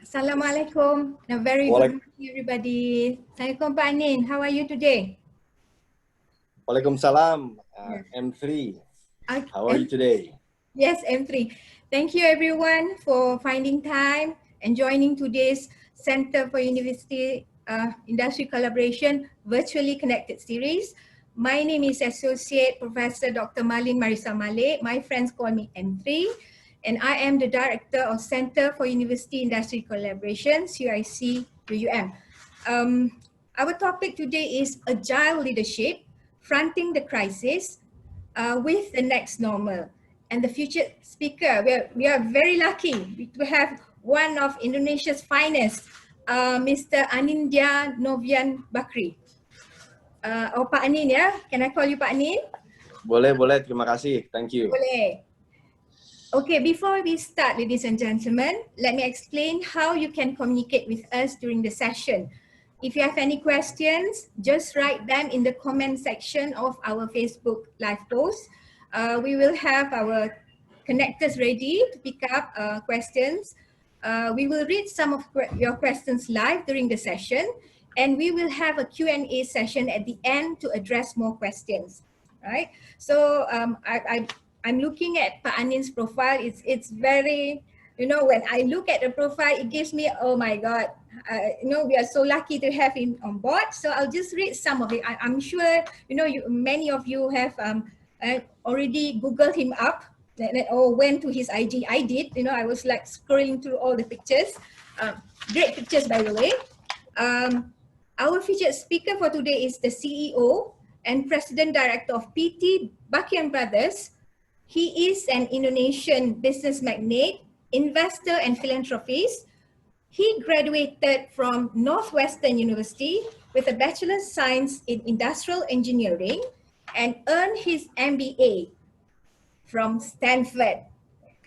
Assalamualaikum and a very good morning everybody. Assalamualaikum Pak Anin, how are you today? Waalaikumsalam, M3. How are you today? Yes, M3. Thank you everyone for finding time and joining today's Center for University Industry Collaboration Virtually Connected series. My name is Associate Professor Dr. Marlin Marissa Malek. My friends call me M3. And I am the Director of Center for University Industry Collaboration, CUIC UUM. Our topic today is Agile Leadership, Fronting the Crisis with the Next Normal. And the future speaker, we are very lucky to have one of Indonesia's finest, Mr. Anindya Bakrie. Pak Anin ya, can I call you Pak Anin? Boleh, terima kasih, thank you. Boleh. Okay, before we start, ladies and gentlemen, let me explain how you can communicate with us during the session. If you have any questions, just write them in the comment section of our Facebook live post. We will have our connectors ready to pick up questions. We will read some of your questions live during the session, and we will have a Q&A session at the end to address more questions. Right? So I'm looking at Pak Anin's profile. It's very, when I look at the profile, it gives me, oh my God, we are so lucky to have him on board. So I'll just read some of it. I'm sure, many of you have already Googled him up or went to his IG. I did, I was like scrolling through all the pictures. Great pictures, by the way. Our featured speaker for today is the CEO and President Director of PT Bakrie Brothers. He is an Indonesian business magnate, investor and philanthropist. He graduated from Northwestern University with a Bachelor's of Science in Industrial Engineering and earned his MBA from Stanford.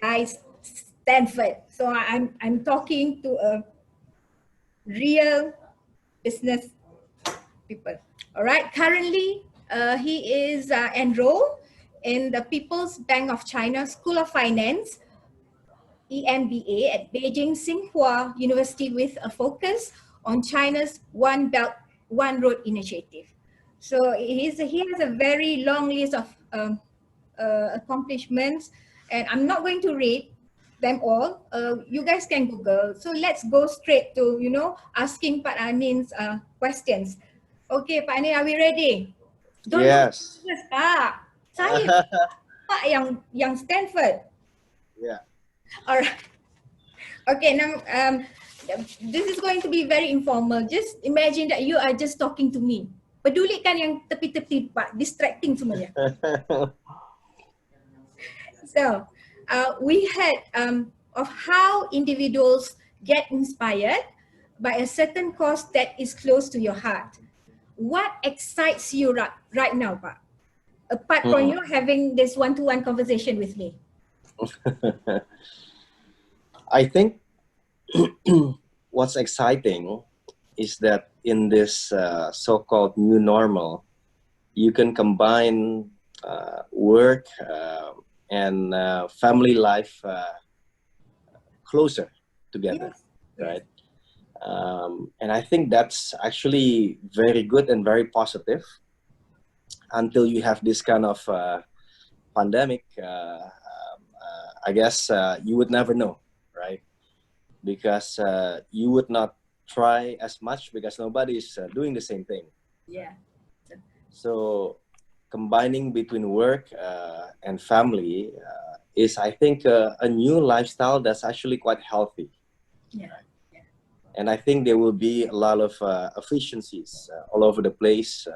Guys, Stanford. So I'm talking to a real business people. All right, currently he is enrolled in the People's Bank of China School of Finance, EMBA at Beijing Tsinghua University with a focus on China's One Belt, One Road initiative. So he has a very long list of accomplishments, and I'm not going to read them all. You guys can Google. So let's go straight to, asking Pak Anin's questions. Okay, Pak Anin, are we ready? Yes. Pak. Saya Pak yang Stanford. Yeah. All right. Okay, now this is going to be very informal. Just imagine that you are just talking to me. Pedulikan yang tepi-tepi Pak, distracting semuanya. So, we heard of how individuals get inspired by a certain cause that is close to your heart. What excites you right now, Pak? Apart from you having this one-to-one conversation with me. I think what's exciting is that in this so-called new normal, you can combine work and family life closer together, yes. Right? And I think that's actually very good and very positive until you have this kind of pandemic. I guess you would never know, right? Because you would not try as much because nobody is doing the same thing. Yeah. So combining between work and family is, I think, a new lifestyle that's actually quite healthy. Yeah. Right? And I think there will be a lot of efficiencies all over the place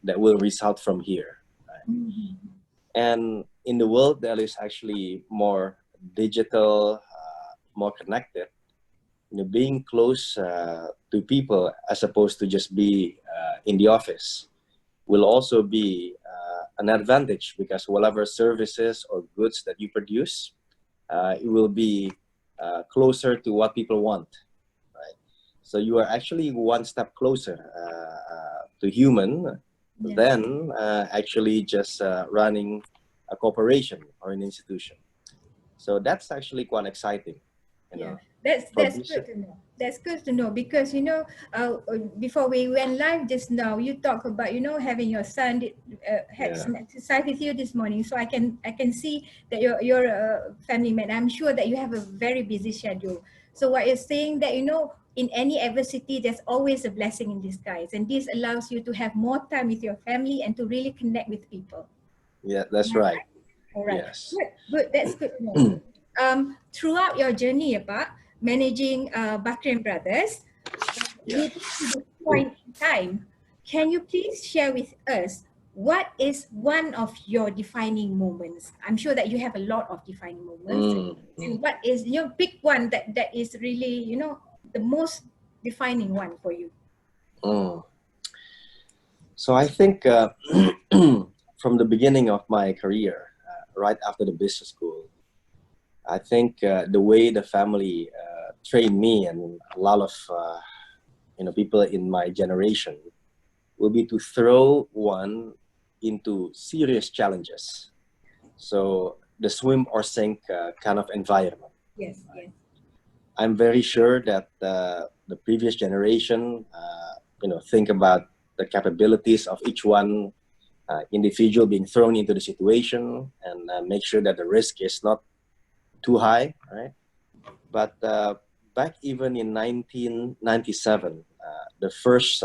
that will result from here. Right? Mm-hmm. And in the world that is actually more digital, more connected, being close to people as opposed to just be in the office will also be an advantage, because whatever services or goods that you produce, it will be closer to what people want. So you are actually one step closer to human than actually just running a corporation or an institution. So that's actually quite exciting. you Yeah, know, that's for good to know. That's good to know because before we went live just now, you talk about having your son had yeah, some exercise with you this morning. So I can see that you're a family man. I'm sure that you have a very busy schedule. So what you're saying that in any adversity, there's always a blessing in disguise, and this allows you to have more time with your family and to really connect with people. yeah, that's right. All right. Yes. Good. Good. That's good to know. Throughout your journey about managing Bakrie and Brothers, Yeah. leading to this point in time, can you please share with us what is one of your defining moments? I'm sure that you have a lot of defining moments. Mm, And what is your pick one that is really, the most defining one for you? mm. So I think from the beginning of my career, right after the business school, I think the way the family trained me and a lot of people in my generation will be to throw one into serious challenges. So the swim or sink kind of environment. Yes, yes. I'm very sure that the previous generation, think about the capabilities of each one individual being thrown into the situation and make sure that the risk is not too high, right? But back even in 1997, the first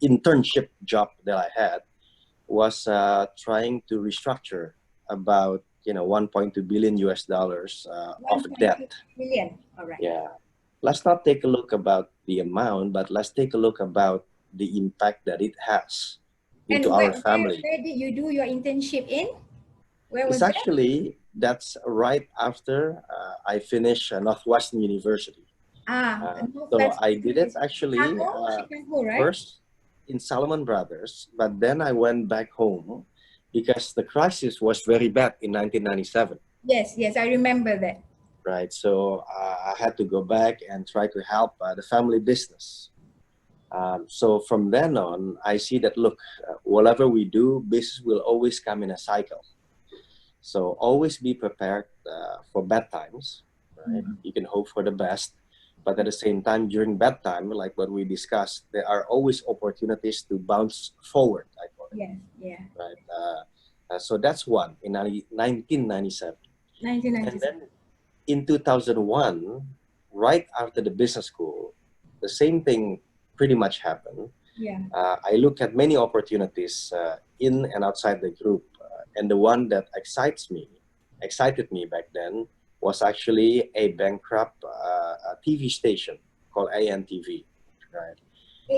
internship job that I had was trying to restructure about 1.2 billion US dollars of debt. 1.2 million. All right. Yeah. Let's not take a look about the amount, but let's take a look about the impact that it has into And our where family. did you do your internship in? Where It's was that? actually, that's right after I finished Northwestern University. So Northwest I did it actually Chicago, right? first in Salomon Brothers, but then I went back home because the crisis was very bad in 1997, Yes, yes, I remember that. right? So I had to go back and try to help the family business. So from then on, I see that, look, whatever we do, business will always come in a cycle. So always be prepared for bad times, right? Mhm. You can hope for the best, but at the same time, during bad time, like what we discussed, there are always opportunities to bounce forward, I call it, Yes, yeah. right? So that's one in 1997. And 1997. then in 2001, right after the business school, the same thing pretty much happened. Yeah. I look at many opportunities in and outside the group, and the one that excited me back then was actually a bankrupt TV station called ANTV. Right. So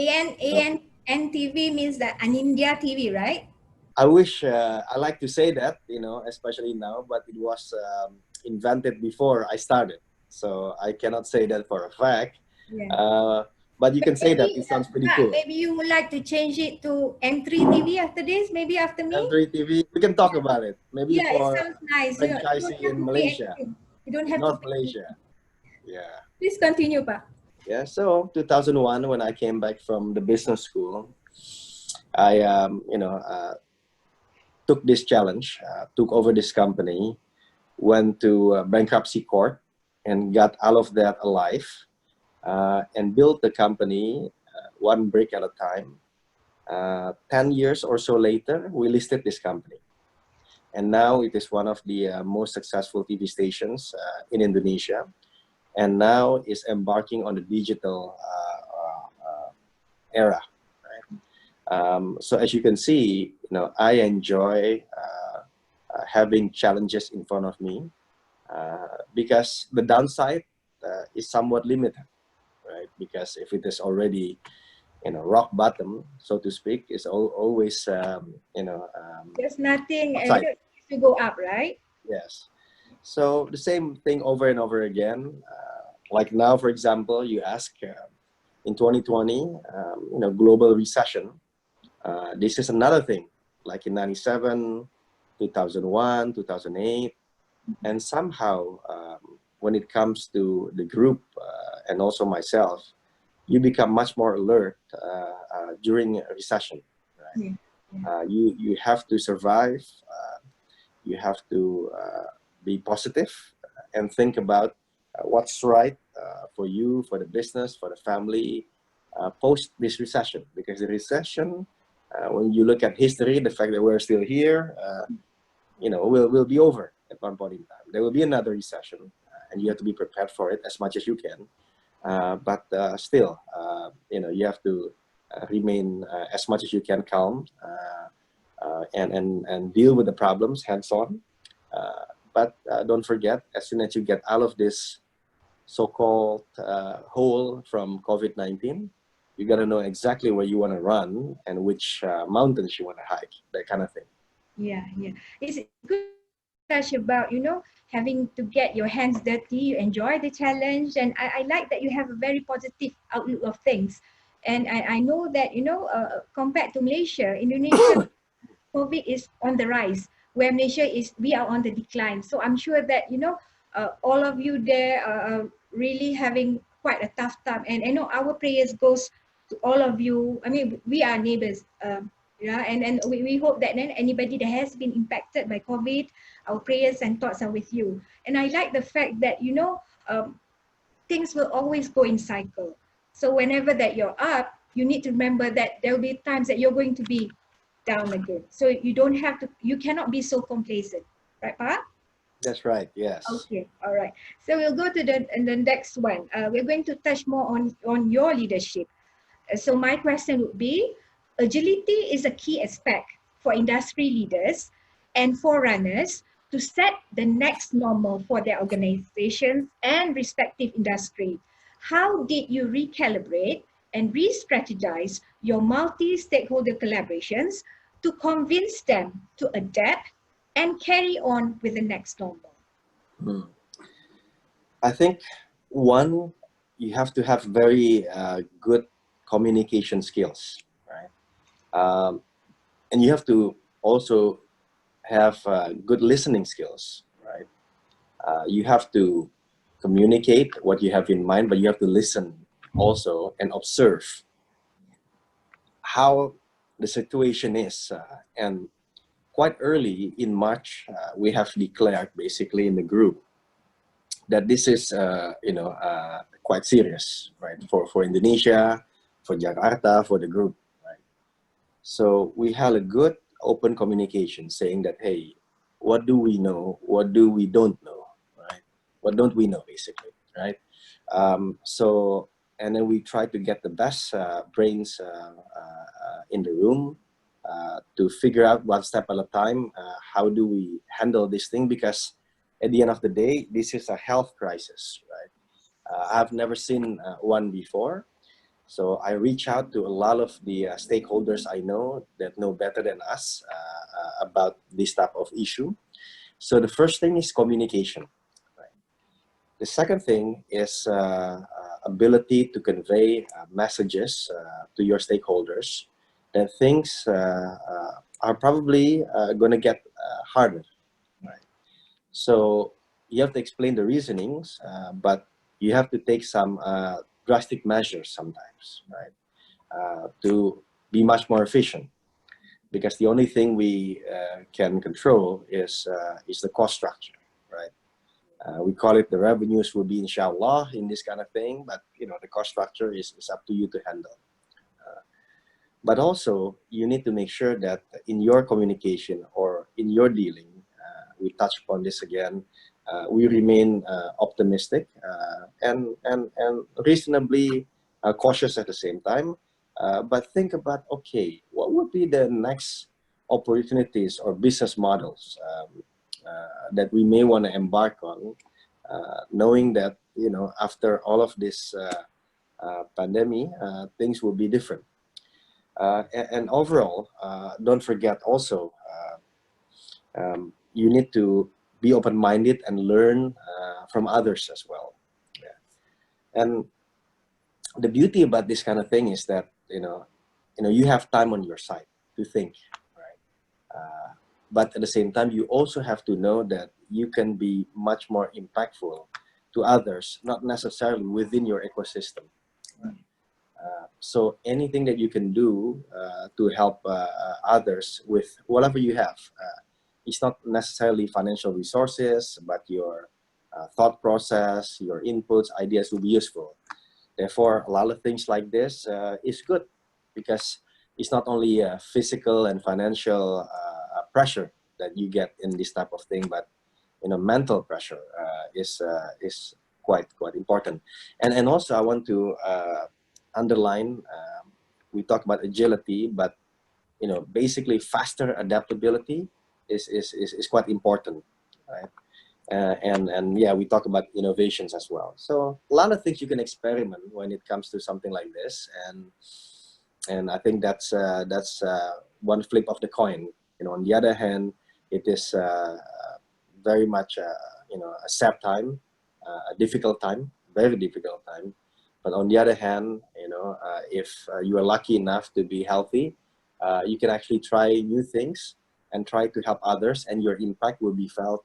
ANTV means that Anindya TV, right? I wish I like to say that, especially now, but it was invented before I started, so I cannot say that for a fact. Yeah. Uh, but you But can say that it sounds pretty cool. maybe you would like to change it to M3 TV after this, maybe after me? M3 TV, we can talk about it. Maybe Yeah, it for sounds nice. You don't franchising have in to pay Malaysia, anything. You don't in have to North pay Malaysia. anything. Yeah. Please continue, Pa. Yeah. So 2001, when I came back from the business school, I, took this challenge, took over this company, went to bankruptcy court, and got all of that alive, and built the company one brick at a time. 10 years or so later, we listed this company. And now it is one of the most successful TV stations in Indonesia, and now is embarking on the digital era. Right? So as you can see, I enjoy having challenges in front of me because the downside is somewhat limited, right? Because if it is already rock bottom, so to speak, is always There's nothing upside. to go up, right? Yes. So the same thing over and over again. Like now, for example, you ask in 2020, global recession. This is another thing, like in 97, 2001, 2008. And somehow, when it comes to the group and also myself, you become much more alert during a recession. Right? Yeah. You have to survive. You have to be positive and think about what's right for you, for the business, for the family, post this recession. Because the recession, when you look at history, the fact that we're still here, will be over at one point in time. There will be another recession, and you have to be prepared for it as much as you can. But still, you have to remain as much as you can calm and deal with the problems hands-on. But don't forget, as soon as you get out of this so-called hole from COVID-19, you got to know exactly where you want to run and which mountains you want to hike, that kind of thing. Yeah. It's good touch about, having to get your hands dirty, you enjoy the challenge. And I like that you have a very positive outlook of things. And I know that, compared to Malaysia, Indonesia, COVID is on the rise, where Malaysia we are on the decline. So I'm sure that, all of you there are really having quite a tough time. And I know our prayers goes to all of you. I mean, we are neighbors. And we hope that then anybody that has been impacted by COVID, our prayers and thoughts are with you. And I like the fact that, things will always go in cycle. So whenever that you're up, you need to remember that there will be times that you're going to be down again. So you cannot be so complacent. Right, Pa? That's right, yes. Okay, all right. So we'll go to the next one. We're going to touch more on your leadership. So my question would be, agility is a key aspect for industry leaders and forerunners to set the next normal for their organizations and respective industry. How did you recalibrate and re-strategize your multi-stakeholder collaborations to convince them to adapt and carry on with the next normal? I think, one, you have to have very good communication skills, right? And you have to also have good listening skills, right? You have to communicate what you have in mind, but you have to listen also and observe how the situation is. And quite early in March, we have declared basically in the group that this is, quite serious, right? For Indonesia, for Jakarta, for the group, right? So we had a good open communication saying that, hey, what do we know? What do we don't know, right? What don't we know, basically, right? And then we try to get the best brains in the room to figure out one step at a time, how do we handle this thing? Because at the end of the day, this is a health crisis, right? I've never seen one before. So I reach out to a lot of the stakeholders I know that know better than us about this type of issue. So the first thing is communication. Right? The second thing is ability to convey messages to your stakeholders that things are probably going to get harder. Right? So you have to explain the reasonings, but you have to take some drastic measures sometimes, right? To be much more efficient, because the only thing we can control is the cost structure, right? We call it the revenues will be inshallah in this kind of thing, but the cost structure is up to you to handle. But also you need to make sure that in your communication or in your dealing, we touch upon this again, we remain optimistic and reasonably cautious at the same time. But think about, okay, what would be the next opportunities or business models that we may want to embark on, knowing that, after all of this pandemic, things will be different. And overall, don't forget also, you need to be open-minded and learn from others as well. Yeah. And the beauty about this kind of thing is that, you have time on your side to think, right? But at the same time, you also have to know that you can be much more impactful to others, not necessarily within your ecosystem. Right? So anything that you can do to help others with whatever you have, it's not necessarily financial resources, but your thought process, your inputs, ideas will be useful. Therefore, a lot of things like this is good because it's not only physical and financial pressure that you get in this type of thing, but mental pressure is quite important. And also I want to underline, we talk about agility, but basically faster adaptability is quite important, right? And yeah, we talk about innovations as well. So a lot of things you can experiment when it comes to something like this, and I think that's one flip of the coin. On the other hand, it is very much a sad time, a difficult time, very difficult time. But on the other hand, if you are lucky enough to be healthy, you can actually try new things and try to help others, and your impact will be felt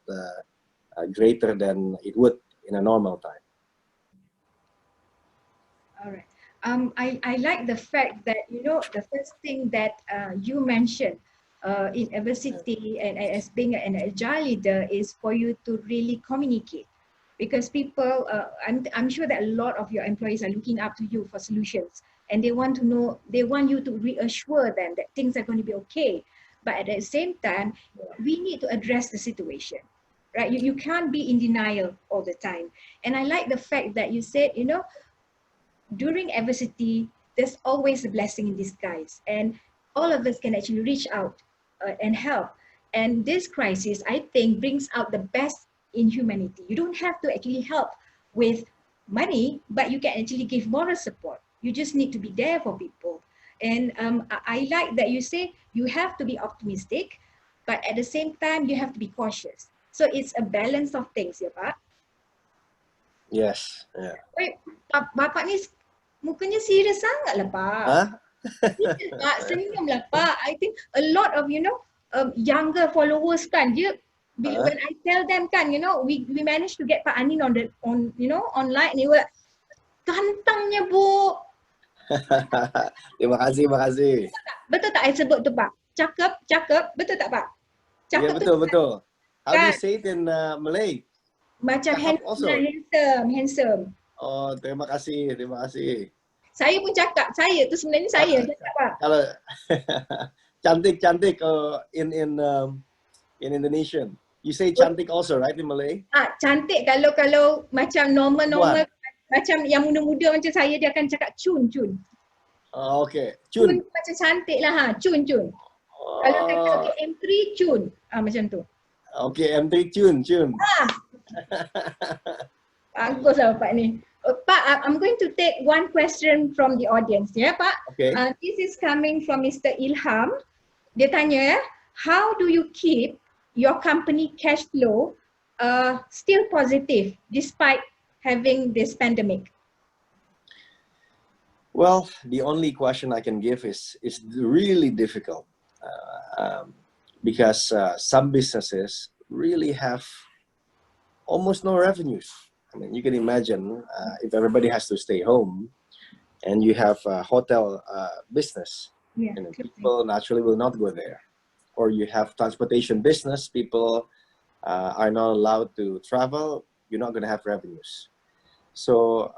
greater than it would in a normal time. All right. I like the fact that, the first thing that you mentioned in adversity and as being an agile leader is for you to really communicate. Because people, I'm sure that a lot of your employees are looking up to you for solutions, and they want to know, they want you to reassure them that things are going to be okay. But at the same time, we need to address the situation, right? You can't be in denial all the time. And I like the fact that you said, during adversity, there's always a blessing in disguise, and all of us can actually reach out and help. And this crisis, I think, brings out the best in humanity. You don't have to actually help with money, but you can actually give moral support. You just need to be there for people. And I like that you say you have to be optimistic, but at the same time, you have to be cautious. So it's a balance of things, ya Pak? Yes. Yeah. Wait, Bapak ni mukanya serius sangat lah Pak. Huh? Serius Pak, senyum lah Pak. I think a lot of, younger followers kan, dia, when I tell them kan, we managed to get Pak Anin online, they were, gantangnya Bu. Terima kasih. Betul tak I sebut tu Pak? Cakep, betul tak Pak? Ya, Cakep betul. How do you kan? say it in Malay? Macam handsome. Oh, terima kasih. Saya pun cakap, tu sebenarnya saya cakap Pak. Kalau cantik in Indonesian, you say cantik also, right, in Malay? Cantik kalau macam normal macam yang muda-muda macam saya, dia akan cakap cun. Oh, okay. Cun macam cantik lah cun. Kalau kata M3 cun, macam tu. Okay, M3 cun. Bagus lah Pak ni. Pak, I'm going to take one question from the audience, ya Pak. Okay. This is coming from Mr. Ilham. Dia tanya, how do you keep your company cash flow still positive despite having this pandemic? Well, the only question I can give is really difficult because some businesses really have almost no revenues. I mean, you can imagine if everybody has to stay home and you have a hotel business, people naturally will not go there. Or you have transportation business, people are not allowed to travel, you're not going to have revenues. So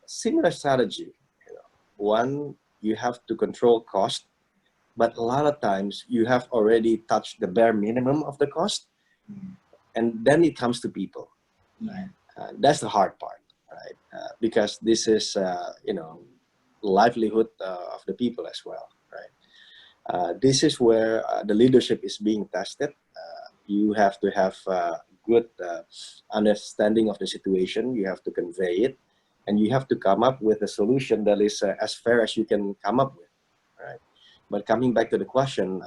similar strategy. One, you have to control cost, but a lot of times you have already touched the bare minimum of the cost, and then it comes to people. Right? That's the hard part, right? Because this is, livelihood of the people as well, right? This is where the leadership is being tested. You have to have good understanding of the situation. You have to convey it, and you have to come up with a solution that is as fair as you can come up with, right? But coming back to the question,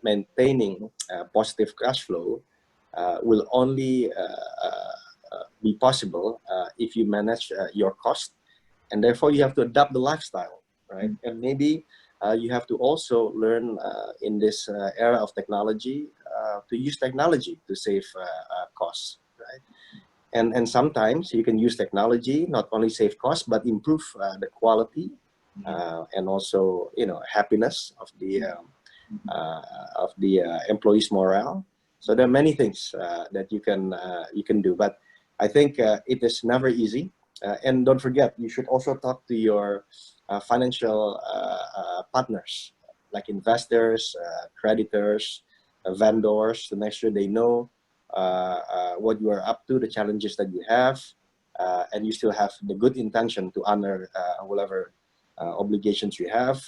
maintaining positive cash flow will only be possible if you manage your cost, and therefore you have to adapt the lifestyle, right? And maybe you have to also learn in this era of technology to use technology to save costs, right? And sometimes you can use technology not only save costs but improve the quality and also happiness of the employees' morale. So there are many things that you can do, but I think it is never easy. And don't forget, you should also talk to your financial partners, like investors, creditors, vendors, to make sure they know what you are up to, the challenges that you have, and you still have the good intention to honor whatever obligations you have.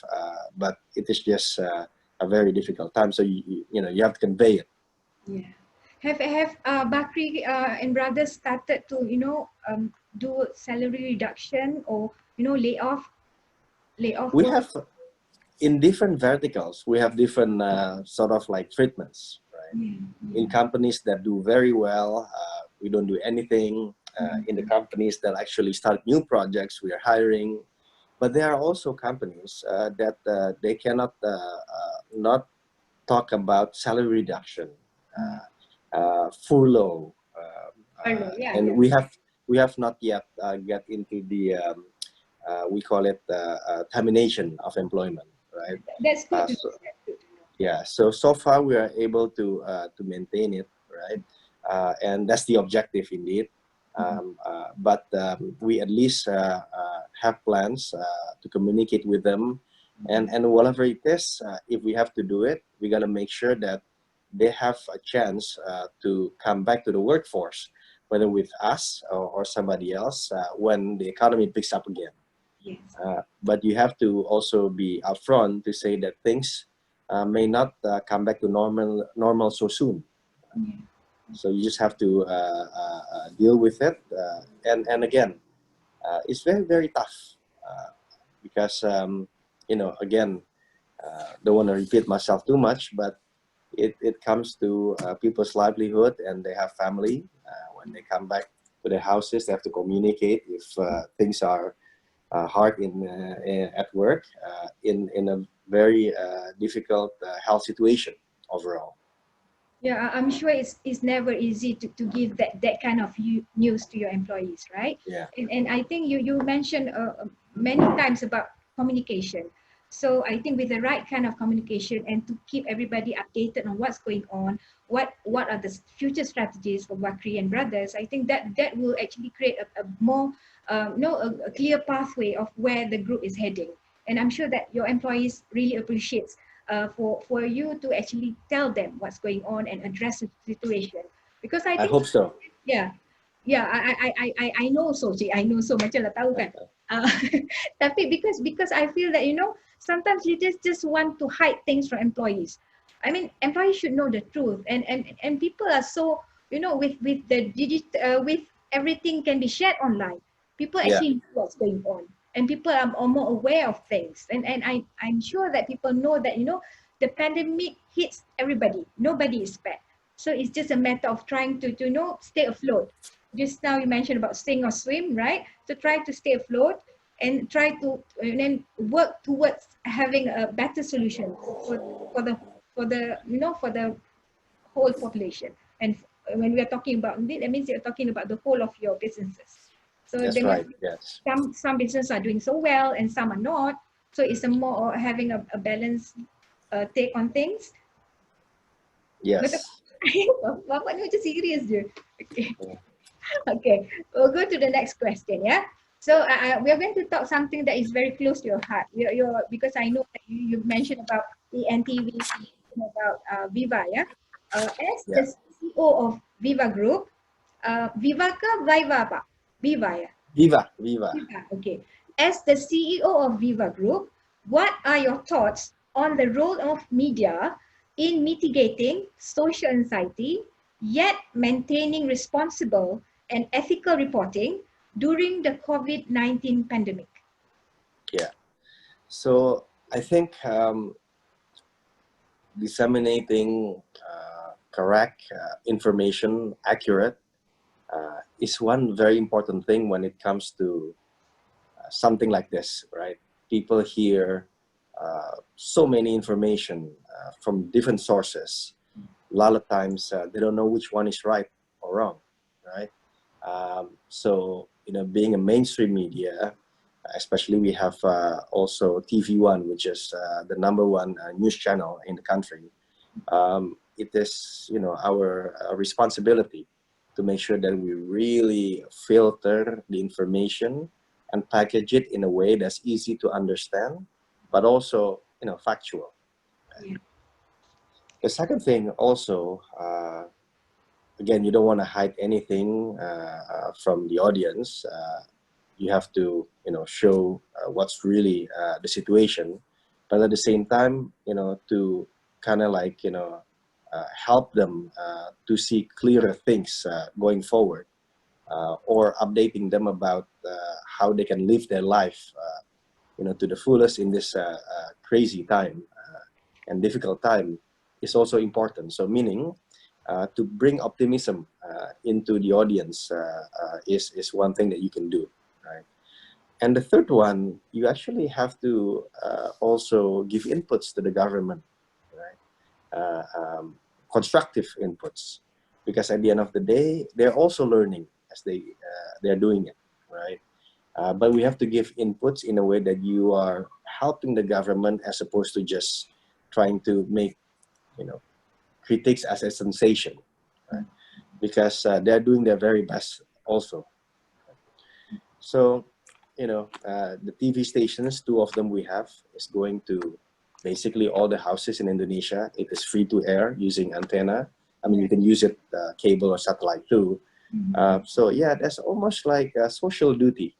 But it is just a very difficult time, so you have to convey it. Yeah. Have Bakrie and brothers started to do salary reduction or lay off We work? have in different verticals, we have different sort of like treatments, right? Yeah, In yeah. companies that do very well, we don't do anything. In the companies that actually start new projects, we are hiring. But there are also companies that they cannot not talk about salary reduction, furlough, Yeah, and yeah. we have not yet get into the we call it termination of employment, right? That's good to know. So That's good to know. yeah, so far we are able to maintain it, right? And that's the objective indeed. But we at least have plans to communicate with them, and whatever it is, if we have to do it, we got to make sure that they have a chance to come back to the workforce, whether with us or somebody else, when the economy picks up again. Yes. But you have to also be upfront to say that things may not come back to normal so soon. Yeah. So you just have to deal with it. And again, it's very, very tough because, again, don't want to repeat myself too much, but it comes to people's livelihood, and they have family. When they come back to their houses, they have to communicate if things are hard at work, in a very difficult health situation overall. Yeah, I'm sure it's never easy to give that kind of news to your employees, right? Yeah. And I think you mentioned many times about communication. So I think with the right kind of communication and to keep everybody updated on what's going on, what are the future strategies for Bakrie and brothers, I think that will actually create a more a clear pathway of where the group is heading. And I'm sure that your employees really appreciate for you to actually tell them what's going on and address the situation, because I I think hope so. yeah, yeah, I know so, Cik. I know so, macam lah tahu kan. Uh, tapi because I feel that sometimes leaders just want to hide things from employees. I mean, employees should know the truth, and people are so with the with everything can be shared online. People Yeah. actually know what's going on, and people are more aware of things. And I'm sure that people know that the pandemic hits everybody. Nobody is spared. So it's just a matter of trying to stay afloat. Just now you mentioned about sink or swim, right? So try to stay afloat and try to and then work towards having a better solution for the for the whole population. And when we are talking about it, that means you're talking about the whole of your businesses. So That's there must right. be Yes. some businesses are doing so well and some are not. So it's a more having a balanced take on things. Betul? Yes. Bapak ni macam serious je. Okay. Okay, we'll go to the next question. Yeah. So we are going to talk something that is very close to your heart. Because I know that you mentioned about the NTV, about Viva. Yeah. As the Yeah. CEO of Viva Group, Viva ke Viva Pak? Viva ya. Viva. Viva. Viva. Okay. As the CEO of Viva Group, what are your thoughts on the role of media in mitigating social anxiety, yet maintaining responsible and ethical reporting during the COVID-19 pandemic? Yeah. So I think disseminating correct information, accurate, is one very important thing when it comes to something like this, right? People hear so many information from different sources. A lot of times they don't know which one is right or wrong, right? So being a mainstream media, especially we have also TV1, which is the #1 news channel in the country. It is our responsibility to make sure that we really filter the information and package it in a way that's easy to understand, but also, factual. Yeah. The second thing also, again, you don't want to hide anything from the audience. You have to, show what's really the situation, but at the same time, to kind of like, help them to see clearer things going forward, or updating them about how they can live their life, to the fullest in this crazy time and difficult time is also important. So meaning, to bring optimism into the audience is one thing that you can do, right? And the third one, you actually have to also give inputs to the government, right? Constructive inputs, because at the end of the day, they're also learning as they're doing it, right? But we have to give inputs in a way that you are helping the government as opposed to just trying to make, critics as a sensation, right? Because they're doing their very best also. So, the TV stations, two of them we have, is going to basically all the houses in Indonesia. It is free to air using antenna. I mean, you can use it cable or satellite too. So yeah, that's almost like a social duty.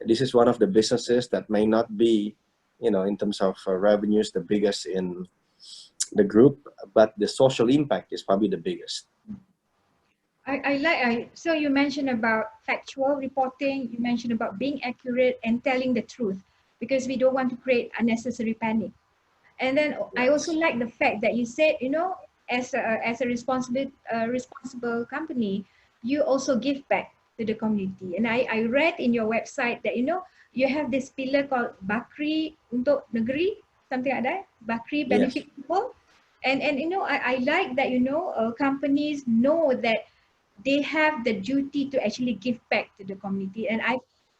This is one of the businesses that may not be, in terms of revenues, the biggest in the group, but the social impact is probably the biggest. So you mentioned about factual reporting, you mentioned about being accurate and telling the truth, because we don't want to create unnecessary panic. And then I also Yes. like the fact that you said, as a responsible company, you also give back to the community. And I read in your website that, you have this pillar called Bakrie untuk Negeri, something like that, Bakrie Yes. benefit people. And I like that, companies know that they have the duty to actually give back to the community. And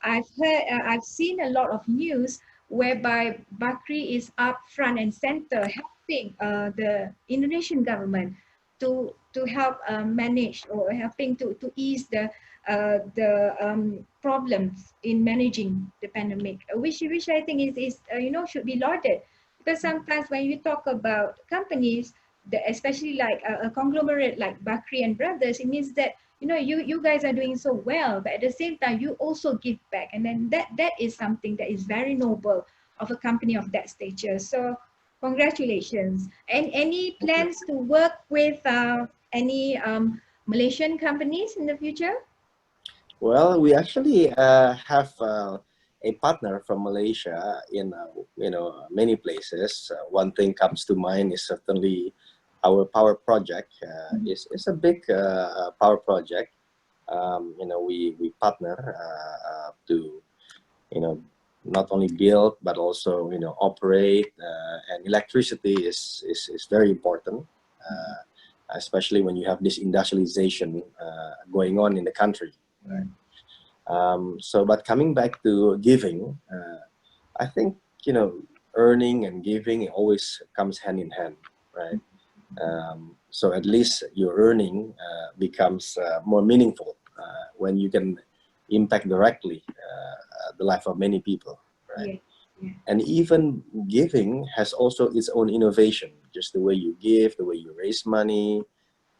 I've seen a lot of news whereby Bakri is up front and center helping the Indonesian government to help manage, or helping to ease the problems in managing the pandemic, which I think is should be lauded, because sometimes when you talk about companies, especially like a conglomerate like Bakri and Brothers, it means that you guys are doing so well, but at the same time you also give back, and then that is something that is very noble of a company of that stature. So congratulations. And any plans to work with any Malaysian companies in the future? Well, we actually have a partner from Malaysia in many places. One thing comes to mind is certainly our power project. Is a big power project. We partner to not only build but also operate, and electricity is very important, especially when you have this industrialization going on in the country. Right? But coming back to giving, I think earning and giving, it always comes hand in hand, right? So at least your earning becomes more meaningful when you can impact directly the life of many people, right? Yeah. Yeah. And even giving has also its own innovation, just the way you give, the way you raise money.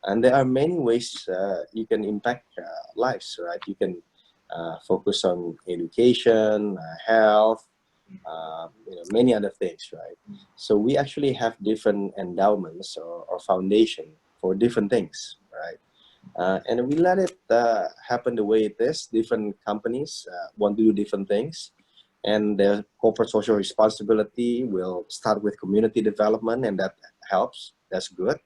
And there are many ways you can impact lives, right? You can focus on education, health, many other things, right? So we actually have different endowments or foundation for different things, right? And we let it happen the way it is. Different companies want to do different things, and their corporate social responsibility will start with community development, and that helps. That's good.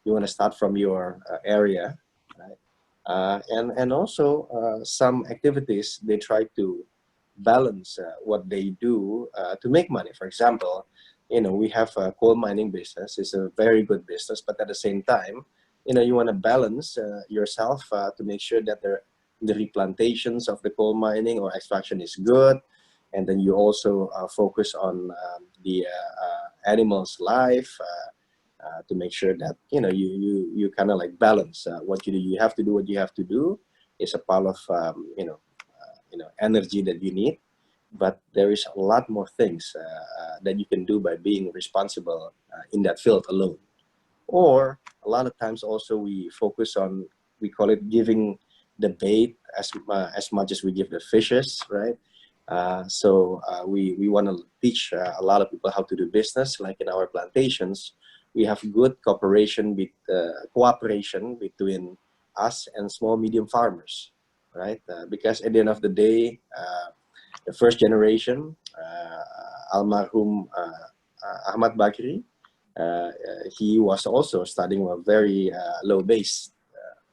You want to start from your area, right? And also some activities, they try to balance what they do to make money. For example, we have a coal mining business. It's a very good business, but at the same time, you want to balance yourself to make sure that the replantations of the coal mining or extraction is good, and then you also focus on the animals' life. to make sure that you kind of like balance what you do. You have to do what you have to do. It's a part of energy that you need, but there is a lot more things that you can do by being responsible in that field alone. Or a lot of times also we focus on, we call it giving the bait as much as we give the fishes, right? We want to teach a lot of people how to do business. Like in our plantations, we have good cooperation cooperation between us and small medium farmers, right? Because at the end of the day, the first generation, almarhum Ahmad Bakrie, he was also studying a very low base.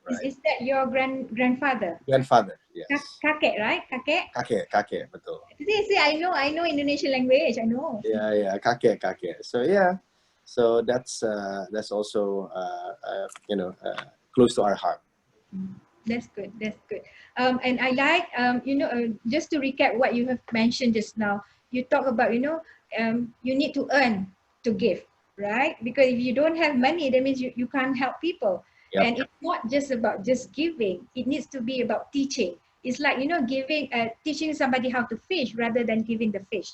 Right? Is that your grandfather? Grandfather, yes. Kakek, right? Kakek? Kakek, betul. See, I know Indonesian language, I know. Yeah, kakek. So yeah, so that's also close to our heart. That's good. And I like just to recap what you have mentioned just now. You talk about you need to earn to give, right? Because if you don't have money, that means you can't help people. Yep. And it's not just about just giving. It needs to be about teaching. It's like teaching somebody how to fish rather than giving the fish,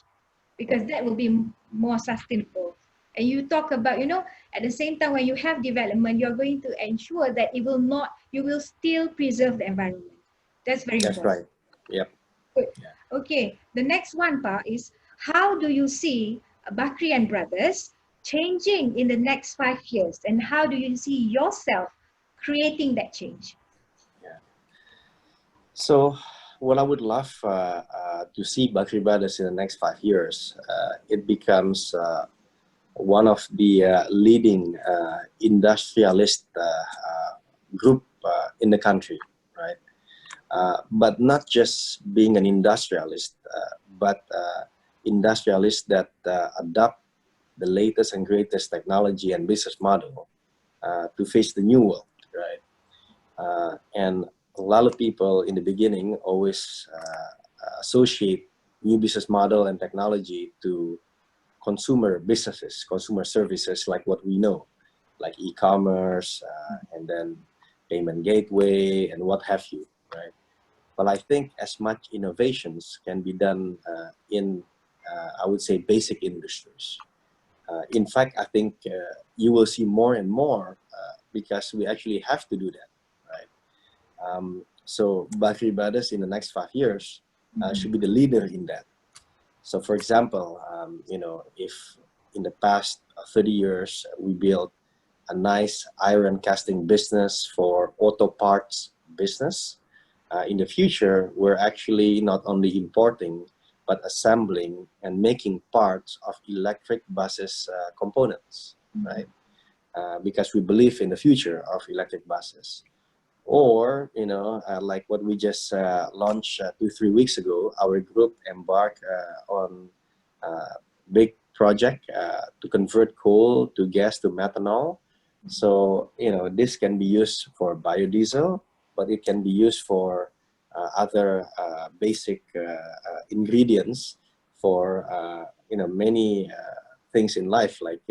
because that will be more sustainable. And you talk about, at the same time, when you have development, you're going to ensure that you will still preserve the environment. That's very That's important. right. Yep. Good. Yeah. Okay, the next one part is, how do you see Bakrie and Brothers changing in the next 5 years? And how do you see yourself creating that change? Yeah. So what I would love to see Bakrie Brothers in the next 5 years, it becomes one of the leading industrialist group in the country, right? But not just being an industrialist, but industrialist that adopt the latest and greatest technology and business model to face the new world, right? And a lot of people in the beginning always associate new business model and technology to consumer businesses, consumer services, like what we know, like e-commerce and then payment gateway and what have you, right? But I think as much innovations can be done in, I would say, basic industries. In fact, I think you will see more and more because we actually have to do that, right? So Bakrie Brothers in the next 5 years should be the leader in that. So for example, if in the past 30 years, we built a nice iron casting business for auto parts business, in the future, we're actually not only importing, but assembling and making parts of electric buses components, right? Because we believe in the future of electric buses. Or, like what we just launched 2-3 weeks ago, our group embarked on a big project to convert coal to gas to methanol. So, this can be used for biodiesel, but it can be used for other basic ingredients for, many things in life, like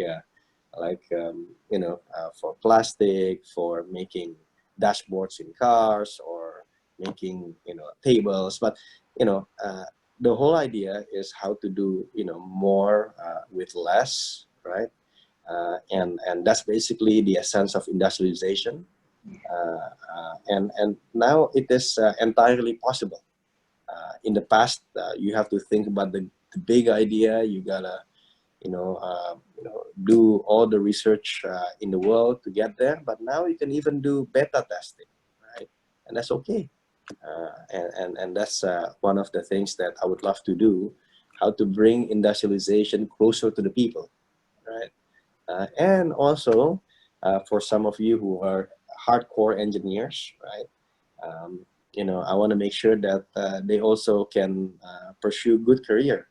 for plastic, for making dashboards in cars, or making tables. But the whole idea is how to do more with less, right? And that's basically the essence of industrialization. And now it is entirely possible. In the past, you have to think about the big idea. You gotta do all the research in the world to get there. But now you can even do beta testing, right? And that's okay. And that's one of the things that I would love to do, how to bring industrialization closer to the people, right? And also, for some of you who are hardcore engineers, right? I want to make sure that they also can pursue good career.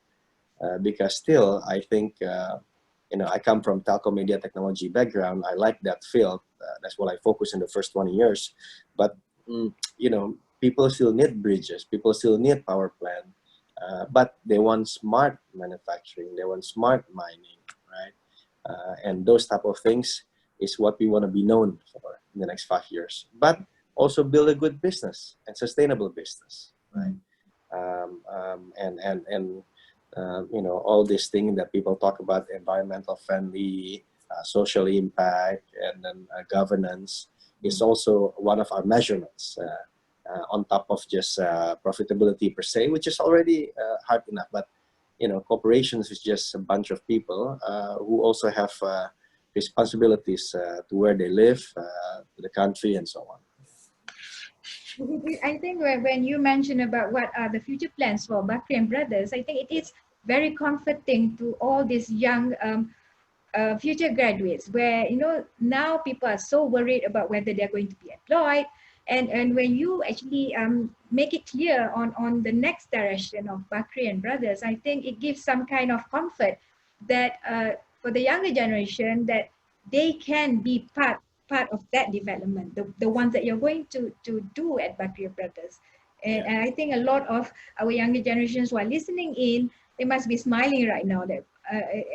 Because still, I think, I come from telco media technology background. I like that field. That's what I focus in the first 20 years. But, people still need bridges. People still need power plant. But they want smart manufacturing. They want smart mining, right? And those type of things is what we want to be known for in the next 5 years. But also build a good business and sustainable business, right? You know, all these things that people talk about, environmental friendly, social impact, and then governance is also one of our measurements on top of just profitability per se, which is already hard enough. But you know, corporations is just a bunch of people who also have responsibilities to where they live, to the country, and so on. I think when you mention about what are the future plans for Bakrie and Brothers, I think it is very comforting to all these young future graduates, where you know now people are so worried about whether they're going to be employed, and when you actually make it clear on the next direction of Bakrie and Brothers, I think it gives some kind of comfort that for the younger generation, that they can be part of that development, the ones that you're going to do at Bakrie and Brothers. And I think a lot of our younger generations who are listening in, they must be smiling right now, that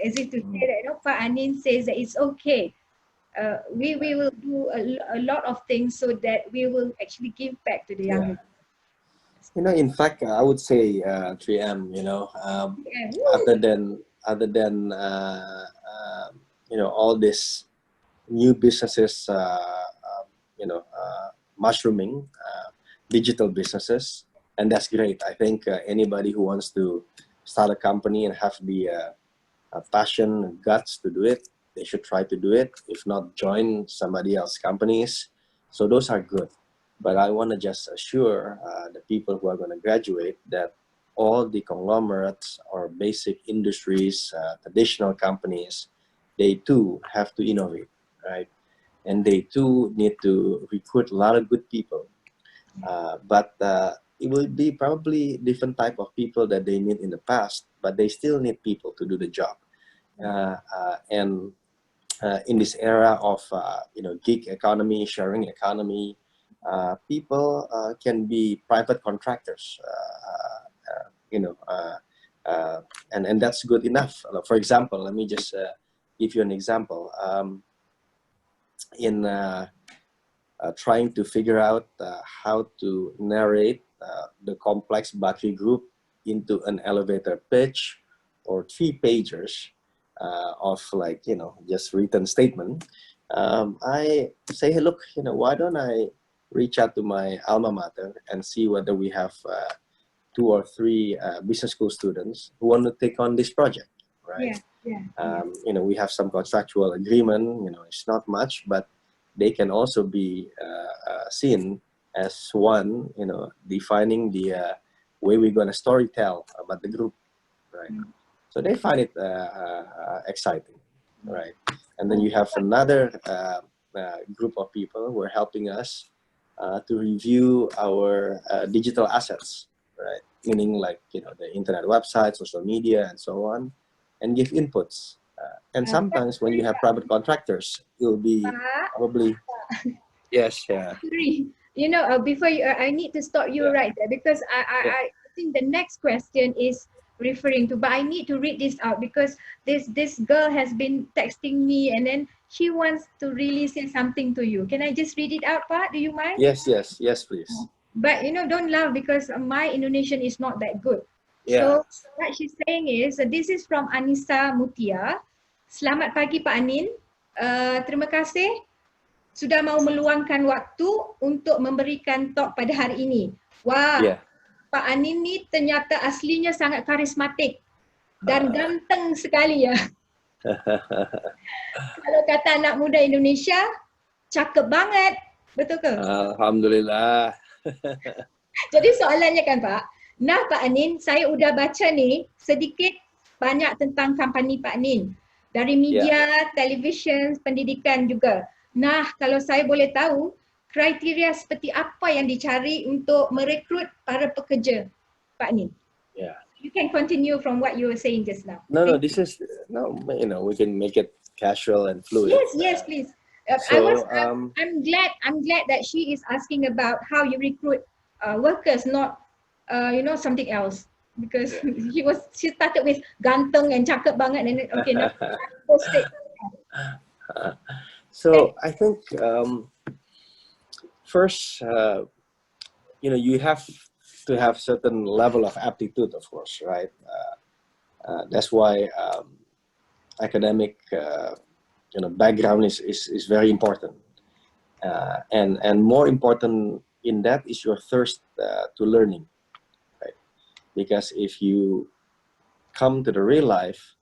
as if to say that, you know, Pak Anin says that it's okay. We will do a lot of things so that we will actually give back to the younger. You know, in fact, I would say 3M. You know, other than you know, all these new businesses, you know, mushrooming, digital businesses, and that's great. I think anybody who wants to start a company and have the passion and guts to do it, they should try to do it. If not, join somebody else's companies. So those are good. But I want to just assure the people who are going to graduate that all the conglomerates or basic industries, traditional companies, they too have to innovate, right? And they too need to recruit a lot of good people. But it will be probably different type of people that they need in the past, but they still need people to do the job. And in this era of you know, gig economy, sharing economy, people can be private contractors, you know, and that's good enough. For example, let me just give you an example. In trying to figure out how to narrate the complex Bakrie group into an elevator pitch or 3 pagers of, like, you know, just written statement, I say, hey, look, you know, why don't I reach out to my alma mater and see whether we have 2 or 3 business school students who want to take on this project, right? You know, we have some contractual agreement, you know, it's not much, but they can also be seen as one, you know, defining the way we're going to storytell about the group, right? So they find it exciting, right? And then you have another group of people who are helping us to review our digital assets, right? Meaning, like, you know, the internet website, social media, and so on, and give inputs. And sometimes when you have private contractors, you'll be probably, yes, yeah. You know, before you, I need to stop you right there, because I think the next question is referring to, but I need to read this out because this girl has been texting me, and then she wants to really say something to you. Can I just read it out, Pak? Do you mind? Yes, please. But you know, don't laugh because my Indonesian is not that good. So what she's saying is, this is from Anissa Mutia. Selamat pagi Pak Anin. Terima kasih sudah mau meluangkan waktu untuk memberikan talk pada hari ini. Wah, Pak Anin ni ternyata aslinya sangat karismatik dan ganteng sekali ya. Kalau kata anak muda Indonesia, cakep banget. Betul ke? Alhamdulillah. Jadi soalannya kan Pak, nah Pak Anin, saya udah baca nih sedikit banyak tentang company Pak Anin. Dari media, televisyen, pendidikan juga. Nah, kalau saya boleh tahu, kriteria seperti apa yang dicari untuk merekrut para pekerja, Pak Anin? You can continue from what you were saying just now. No, this is, no, you know, we can make it casual and fluid. Yes, please. So, I'm glad that she is asking about how you recruit workers, not you know, something else. Because she started with ganteng and cakep banget, and then okay, now go straight. So I think first, you have to have certain level of aptitude, of course, right? That's why academic, background is very important, and more important in that is your thirst to learning, right? Because if you come to the real life,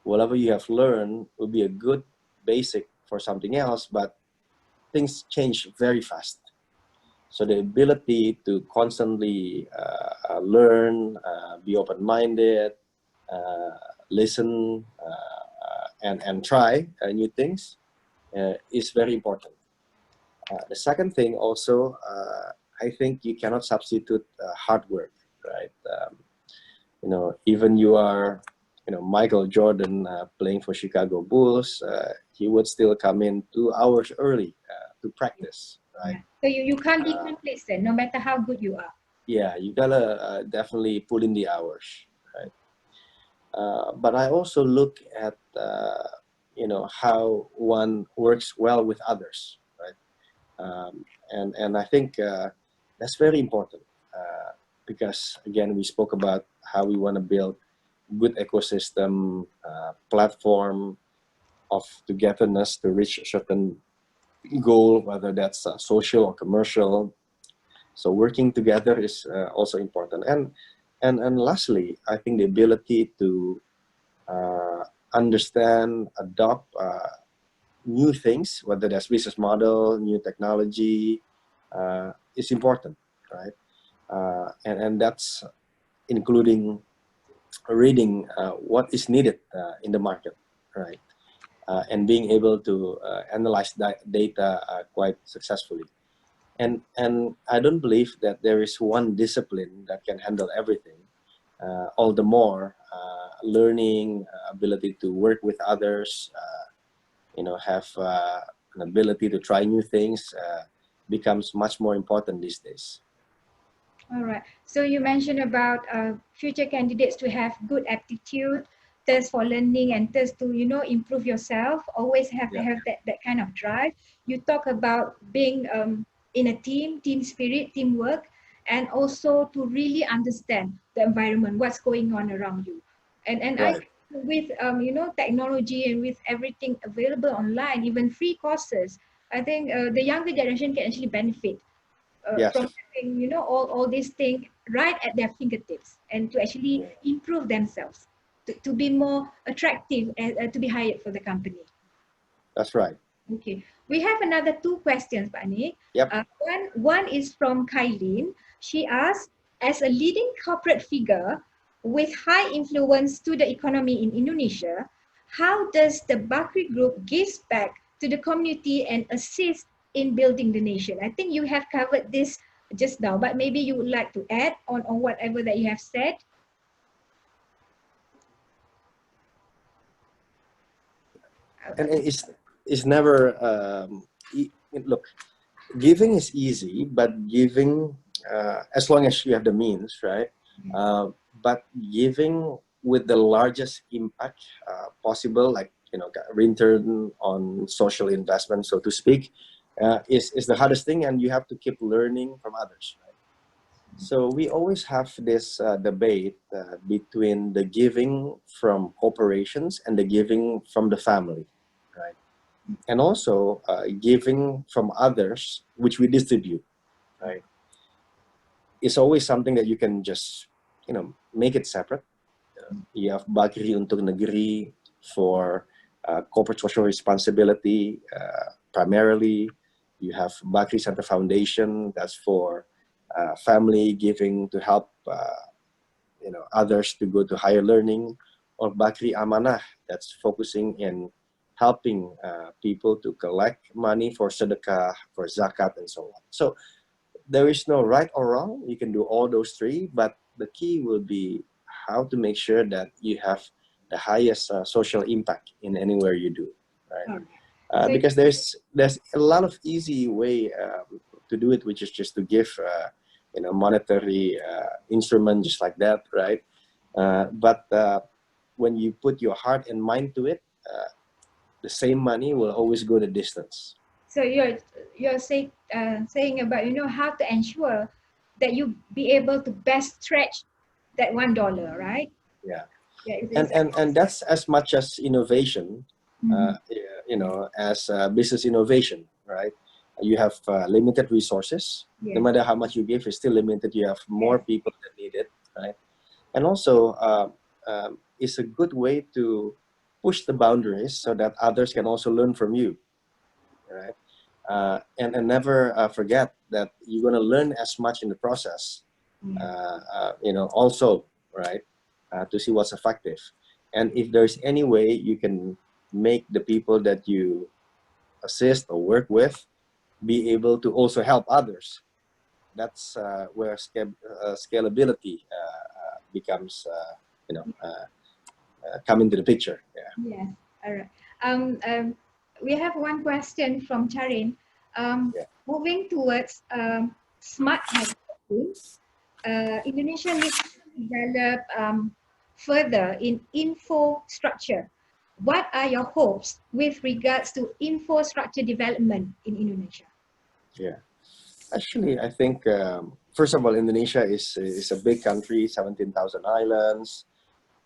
whatever you have learned will be a good basic for something else, but things change very fast. So the ability to constantly learn, be open-minded, uh, listen, and try new things is very important. The second thing also, I think you cannot substitute hard work, right? Even you are, Michael Jordan playing for Chicago Bulls, he would still come in 2 hours early to practice, right? Yeah. So you can't be complacent no matter how good you are. Yeah, you gotta definitely put in the hours, right? But I also look at, how one works well with others, right? And I think that's very important because, again, we spoke about how we want to build good ecosystem platform of togetherness to reach a certain goal, whether that's social or commercial. So working together is also important. And lastly, I think the ability to understand, adopt new things, whether that's business model, new technology, is important, right? And that's including reading what is needed in the market, right? And being able to analyze that data quite successfully. And I don't believe that there is one discipline that can handle everything. All the more learning, ability to work with others, have an ability to try new things becomes much more important these days. All right. So you mentioned about future candidates to have good aptitude, thirst for learning, and thirst to improve yourself. Always have Yeah. have that kind of drive. You talk about being in a team spirit, teamwork, and also to really understand the environment, what's going on around you. And I Right. think with technology and with everything available online, even free courses, I think the younger generation can actually benefit Yes. from having all these things right at their fingertips and to actually Yeah. improve themselves to be more attractive and to be hired for the company. That's right. Okay, we have another two questions, Pak Nick. Yep. One is from Kylene. She asks, as a leading corporate figure with high influence to the economy in Indonesia, how does the Bakrie Group give back to the community and assist in building the nation? I think you have covered this just now, but maybe you would like to add on whatever that you have said. And it's never look, giving is easy, but giving as long as you have the means, right? But giving with the largest impact possible, like return on social investment, so to speak, is the hardest thing, and you have to keep learning from others, right? So we always have this debate between the giving from corporations and the giving from the family, right? And also giving from others, which we distribute, right? It's always something that you can just, make it separate. You have Bakri untuk Negeri for corporate social responsibility primarily. You have Bakri Center Foundation, that's for family giving to help others to go to higher learning, or Bakri Amanah, that's focusing in helping people to collect money for sedekah, for zakat, and so on. So there is no right or wrong. You can do all those three, but the key will be how to make sure that you have the highest social impact in anywhere you do, right? So Because there's a lot of easy way to do it, which is just to give monetary instrument just like that, right? But when you put your heart and mind to it, the same money will always go the distance. So you're saying about how to ensure that you be able to best stretch that $1, right? Yeah. Yeah, And that's as much as innovation, as business innovation, right? You have limited resources. No matter how much you give, it's still limited. You have more people that need it, right? And also, it's a good way to push the boundaries so that others can also learn from you, right? And never forget that you're going to learn as much in the process, also, right? To see what's effective. And if there's any way you can make the people that you assist or work with be able to also help others, that's where scalability becomes, come into the picture. Yeah. Yes. All right. We have one question from Charin. Yeah. Moving towards smart manufacturing, Indonesia needs to develop further in infrastructure. What are your hopes with regards to infrastructure development in Indonesia? Yeah. Actually, I think first of all, Indonesia is a big country, 17,000 islands,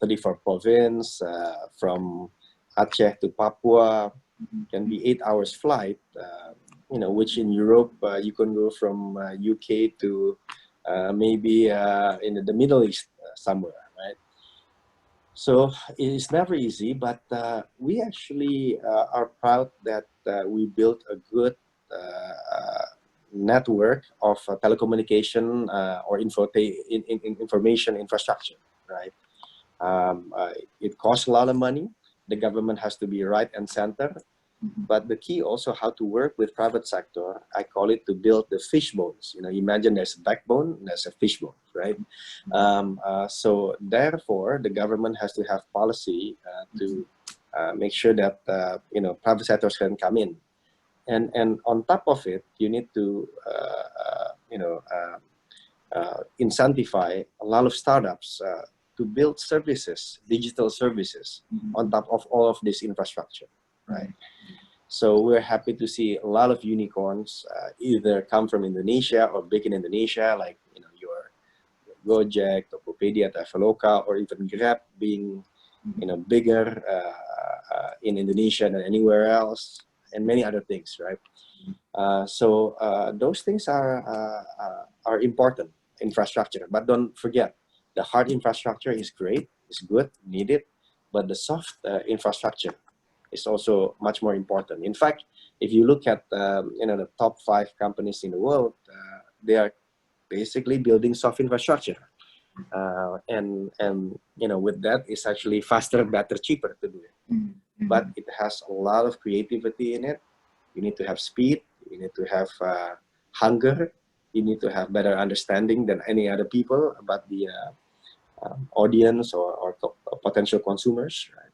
34 province, from Aceh to Papua, can be 8 hours flight. Which in Europe you can go from UK to maybe in the Middle East somewhere, right? So it's never easy, but we actually are proud that we built a good network of telecommunication or information infrastructure, right? It costs a lot of money. The government has to be right and center. But the key also how to work with private sector, I call it to build the fish bones. Imagine there's a backbone, there's a fishbone, right? So therefore, the government has to have policy to make sure that private sectors can come in, and on top of it, you need to incentivize a lot of startups to build services, digital services, on top of all of this infrastructure, right? So we're happy to see a lot of unicorns either come from Indonesia or big in Indonesia, like your Gojek, Tokopedia, Traveloka, or even Grab being bigger in Indonesia than anywhere else, and many other things, right? So those things are important infrastructure, but don't forget the hard infrastructure is great, it's good, needed, but the soft infrastructure is also much more important. In fact, if you look at the top 5 companies in the world, they are basically building soft infrastructure, and with that, it's actually faster, better, cheaper to do it. But it has a lot of creativity in it. You need to have speed. You need to have hunger. You need to have better understanding than any other people about the audience or potential consumers. Right?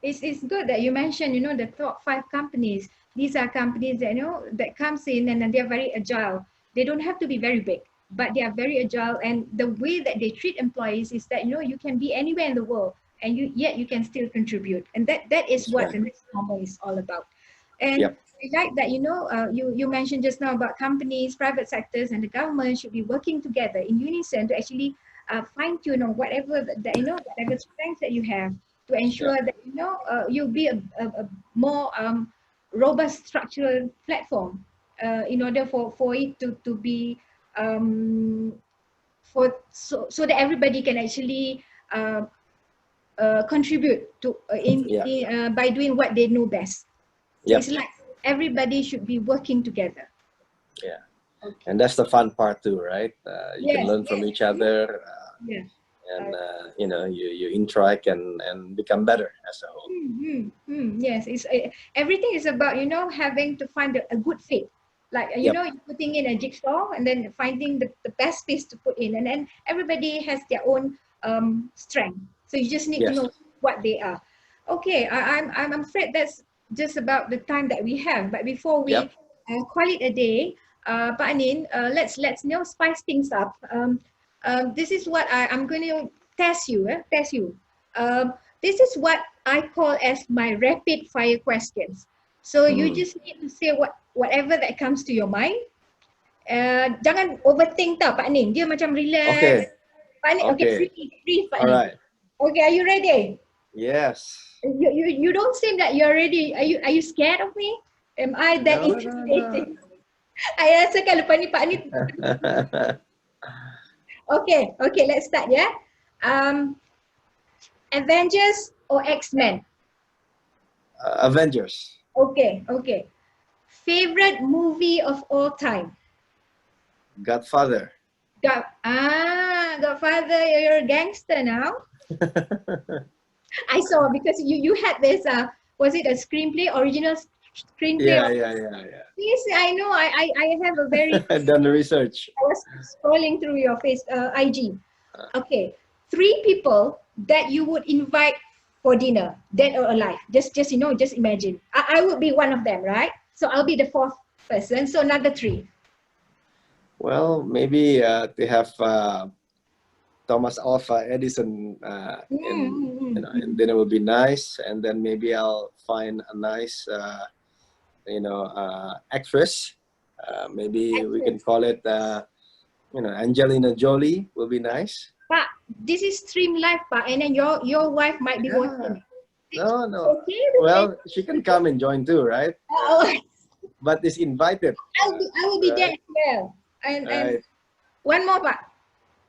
It's good that you mentioned, the top 5 companies. These are companies that, that comes in and they're very agile. They don't have to be very big, but they are very agile. And the way that they treat employees is that, you can be anywhere in the world and yet you can still contribute. And that is That's what right. the next normal is all about. And Yep. I like that, you mentioned just now about companies, private sectors, and the government should be working together in unison to actually fine tune on whatever whatever strengths that you have, to ensure that you'll be a more robust structural platform in order for it to be so that everybody can actually contribute to by doing what they know best. So Yep. it's like everybody should be working together. Yeah. Okay. And that's the fun part too, right? You can learn from each other, Yeah. and you interact and become better as a whole. Yes, it's everything is about having to find a good fit. Like Yep. you're putting in a jigsaw and then finding the best piece to put in, and then everybody has their own strength. So you just need to Yes. know what they are. Okay, I'm afraid that's just about the time that we have. But before we Yep. call it a day, Pak Anin, let's spice things up. This is what I'm going to test you. This is what I call as my rapid fire questions. So you just need to say whatever that comes to your mind. Jangan overthink tau Pak Nin. Dia macam relax. Okay. Pak Nin, okay, Okay. free Pak All Nin. right. Okay, are you ready? Yes. You don't seem that you're ready. Are you scared of me? Am I that No, no, intimidating? I rasa kan lepas ni Pak Nin. no. Okay, let's start ya. Avengers or X-Men? Avengers. Okay. Favorite movie of all time? Godfather. Godfather, you're a gangster now. I saw because you had this was it a screenplay, original screenplay? Yeah. Yes, I know. I have a very I've done the research. I was scrolling through your face IG. Okay. 3 people that you would invite for dinner, dead or alive. Just imagine. I would be one of them, right? So I'll be the 4th person. So another 3. Well, maybe to have Thomas Alva Edison in dinner would be nice, and then maybe I'll find a nice actress. Maybe we can call it Angelina Jolie will be nice. Pak, this is stream live, Pak, and then your wife might be watching. No. Okay, Well, she can come and join too, right? But is invited. I will be there as well. And Right. one more, Pak.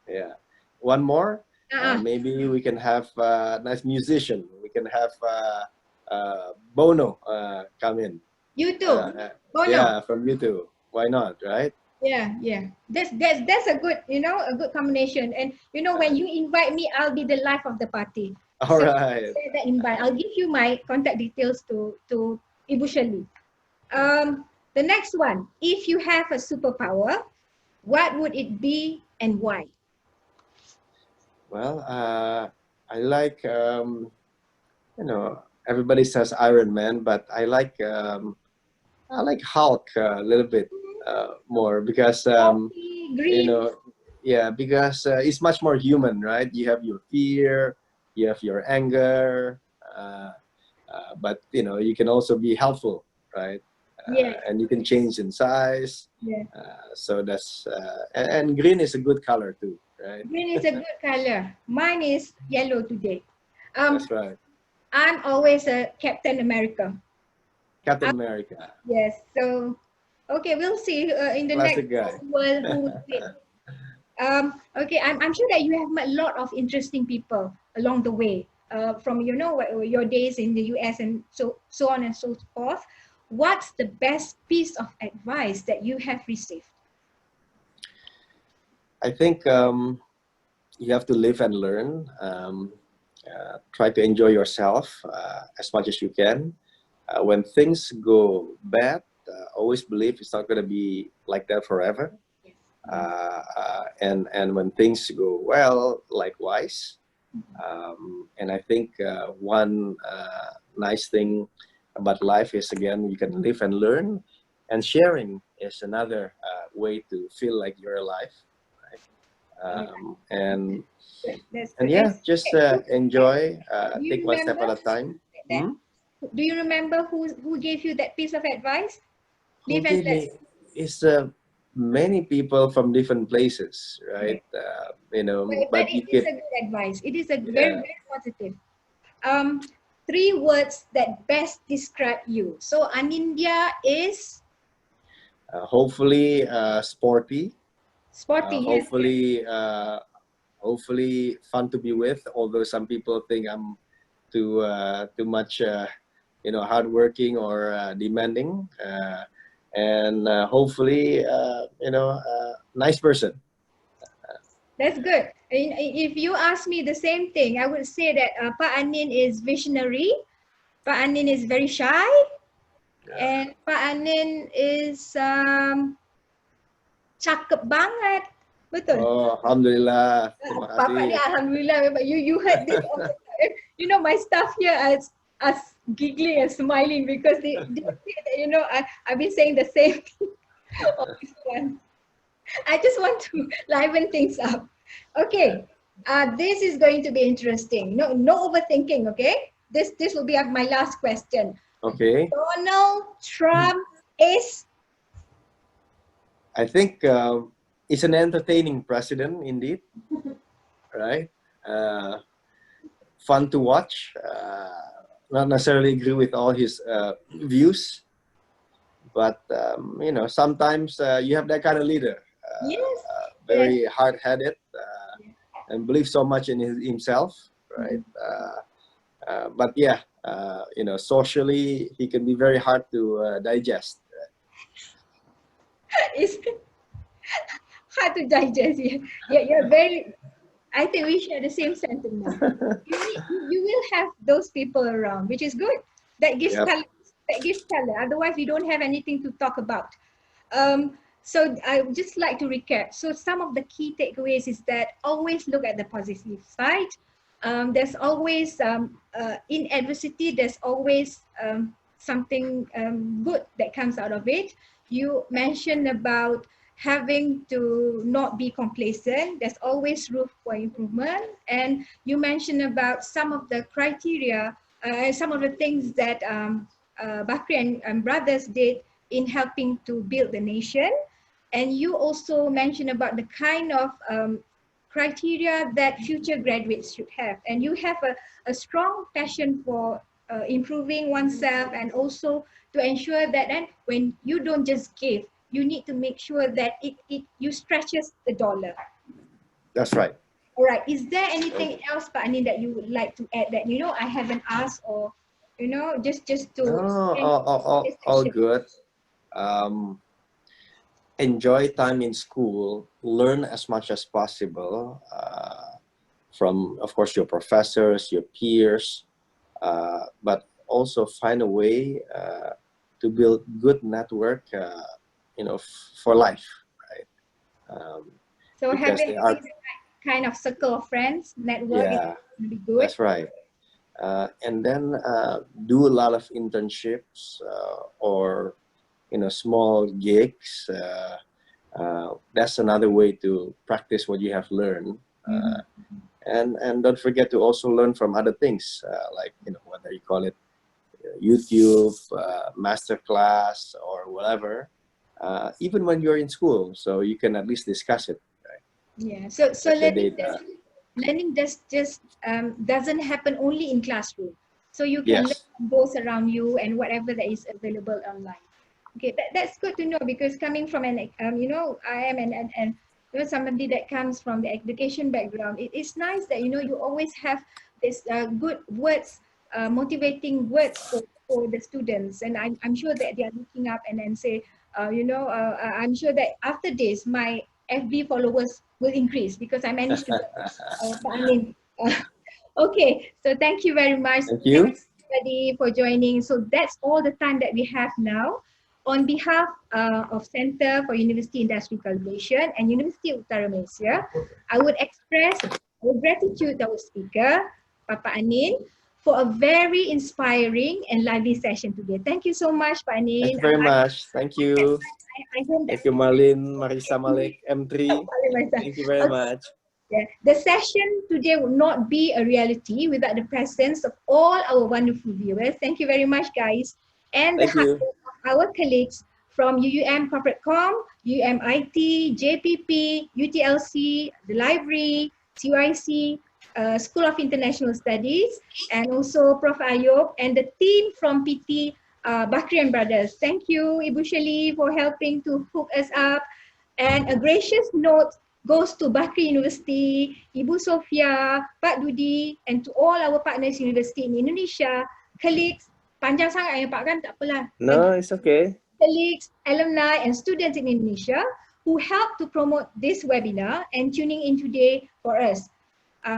Yeah. One more. Maybe we can have a nice musician. We can have Bono come in. You too. Bono. Yeah, from you too. Why not, right? Yeah. That's a good, a good combination. And when you invite me, I'll be the life of the party. All right. That invite. I'll give you my contact details to Ibu Shirley. The next one, if you have a superpower, what would it be and why? Well, I like everybody says Iron Man, but I like Hulk a little bit more because Green. because it's much more human, right? You have your fear, you have your anger, but you can also be helpful, right? And you can change in size. Yeah. So that's and green is a good color too, right? Green is a good color. Mine is yellow today. That's right. I'm always a Captain America. Captain America. Yes. So, okay, we'll see in the Classic next guy. world who will win. Okay, I'm sure that you have met a lot of interesting people along the way, from your days in the US and so on and so forth. What's the best piece of advice that you have received? I think you have to live and learn. Try to enjoy yourself as much as you can. When things go bad, always believe it's not going to be like that forever. And when things go well, likewise. And I think one nice thing about life is, again, you can live and learn, and sharing is another way to feel like you're alive, right? And yeah, just enjoy, take one step at a time. Do you remember who gave you that piece of advice? Who gave me? It's many people from different places, right? But it is a good advice. It is a very, very positive. 3 words that best describe you. So Anindya is hopefully sporty. Sporty. Hopefully, hopefully fun to be with. Although some people think I'm too much, hardworking or demanding. And hopefully, nice person. That's good. If you ask me the same thing, I would say that Pak Anin is visionary. Pak Anin is very shy. And Pak Anin is cakep banget. Betul? Oh, Alhamdulillah. Terima kasih. Papa ni Alhamdulillah. You heard this all the time. My staff here are giggling and smiling because they say that, I've been saying the same thing all this one. I just want to liven things up. Okay, this is going to be interesting. No overthinking, okay? this will be my last question. Okay. Donald Trump is. I think it's an entertaining president indeed, right? Fun to watch. Not necessarily agree with all his views, but you know, sometimes you have that kind of leader, Yes. very hard-headed, and believes so much in himself, right? But yeah, you know, socially he can be very hard to digest. It's hard to digest. Yeah, you're very. I think we share the same sentiment. You will have those people around, which is good. That gives Yep. color. That gives color. Otherwise, we don't have anything to talk about. So I would just like to recap. So some of the key takeaways is that always look at the positive side. There's always in adversity. There's always something good that comes out of it. You mentioned about having to not be complacent. There's always room for improvement. And you mentioned about some of the criteria, some of the things that Bakrie and brothers did in helping to build the nation. And you also mentioned about the kind of criteria that future graduates should have. And you have a strong passion for improving oneself, and also to ensure that then when you don't just give, you need to make sure that you stretches the dollar. That's right. All right. Is there anything else, Pak Anin, that you would like to add that, you know, I haven't asked, or, you know, just to All good. Enjoy time in school, learn as much as possible from, of course, your professors, your peers, but also find a way to build good network, you know, for life, right? So Because having they are, the right kind of circle of friends, network is yeah, going to be good. that's right. And then do a lot of internships or, you know, small gigs. That's another way to practice what you have learned. And don't forget to also learn from other things, like, you know, whether you call it YouTube, masterclass, or whatever. Even when you're in school, so you can at least discuss it. Right? Yeah. So learning just doesn't happen only in classroom. So you can learn Yes. from those around you and whatever that is available online. Okay, that's good to know, because coming from an you know, I am an you know, somebody that comes from the education background. It is nice that, you know, you always have this good words, motivating words for the students, and I'm sure that they are looking up and then say, you know, I'm sure that after this my FB followers will increase because I managed to get Pak Anin. Okay, so thank you very much. Thank you. Everybody for joining. So that's all the time that we have now. On behalf of Center for University Industry Collaboration and University of Utara Malaysia, I would express our gratitude to our speaker, Papa Anin, for a very inspiring and lively session today. Thank you so much, Pak Anin. Thank you very much. Thank you. I hope Thank you, Marlin Marissa Malek, M3. Thank you very much. Yeah. The session today would not be a reality without the presence of all our wonderful viewers. Thank you very much, guys. And the Thank you. hard work of our colleagues from UUM Corporate Com, UMIT, JPP, UTLC, the library, CUIC, School of International Studies, and also Prof. Ayub and the team from PT Bakrie and Brothers. Thank you, Ibu Shali, for helping to hook us up. And a gracious note goes to Bakrie University, Ibu Sofia, Pak Dudi, and to all our partners university in Indonesia, colleagues, panjang sangat ya Pak kan, tak apalah. No, it's okay. Colleagues, alumni, and students in Indonesia who helped to promote this webinar and tuning in today for us.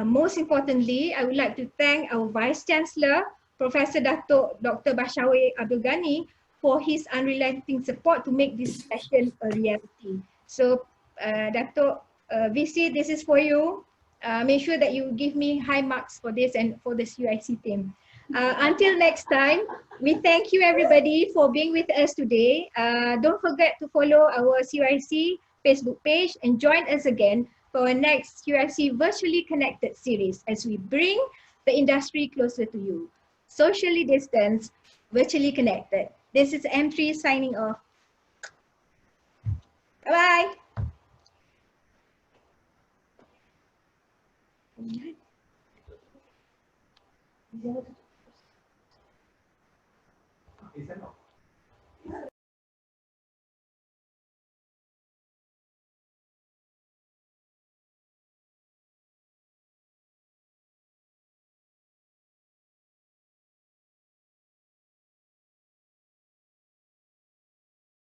Most importantly, I would like to thank our Vice Chancellor, Professor Dato' Dr. Bashawi Abdul Ghani, for his unrelenting support to make this session a reality. So, Dato' VC, this is for you. Make sure that you give me high marks for this and for the CUIC team. Until next time, we thank you everybody for being with us today. Don't forget to follow our CUIC Facebook page and join us again for our next CUIC Virtually Connected series as we bring the industry closer to you. socially distanced, virtually connected. This is M3 signing off. Bye-bye.